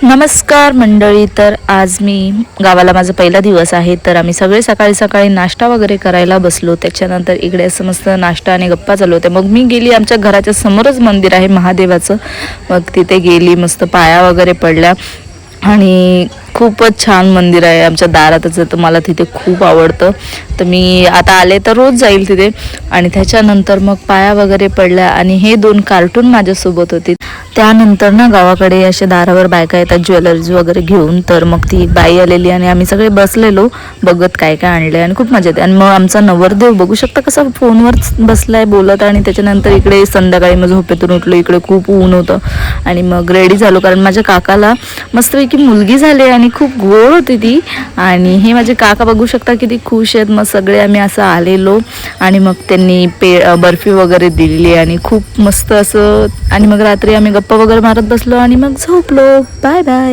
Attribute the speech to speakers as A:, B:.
A: नमस्कार मंडळी. तर आज मी गावाला माझा पहिला दिवस आहे. तर आम्ही सगळे सकाळी सकाळी नाश्ता वगैरे करायला बसलो. त्याच्यानंतर इकडे असं मस्त नाश्ता आणि गप्पा चालू होते. मग मी गेली, आमच्या घराच्या समोरच मंदिर आहे महादेवाचं. मग तिथे गेली, मस्त पाया वगैरे पडल्या आणि खूपच छान मंदिर आहे आमच्या दारातच. तर मला तिथे खूप आवडतं. तर मी आता आले तर रोज जाईल तिथे. आणि त्याच्यानंतर मग पाया वगैरे पडल्या आणि हे 2 कार्टून माझ्यासोबत होती. त्यानंतर ना गावाकडे असे दारावर बायका येतात ज्वेलरीज वगैरे घेऊन. तर मग ती बाई आलेली आणि आम्ही सगळे बसलेलो बघत काय काय आणले आणि खूप मजा येते. आणि मग आमचा नवरदेव बघू शकता कसा फोनवर बसलाय बोलत. आणि त्याच्यानंतर इकडे संध्याकाळी मग झोपेतून उठलो, इकडे खूप ऊन होतं आणि मग रेडी झालो कारण माझ्या काकाला मस्तपैकी मुलगी झाली आणि खूप गोड होती ती. आणि हे माझे काका बघू शकता किती खुश आहेत. मग सगळे आम्ही असं आलेलो आणि मग त्यांनी बर्फी वगैरे दिली आणि खूप मस्त असं. आणि मग रात्री आम्ही गप्पा वगैरे मारत बसलो आणि मग झोपलो. Bye bye.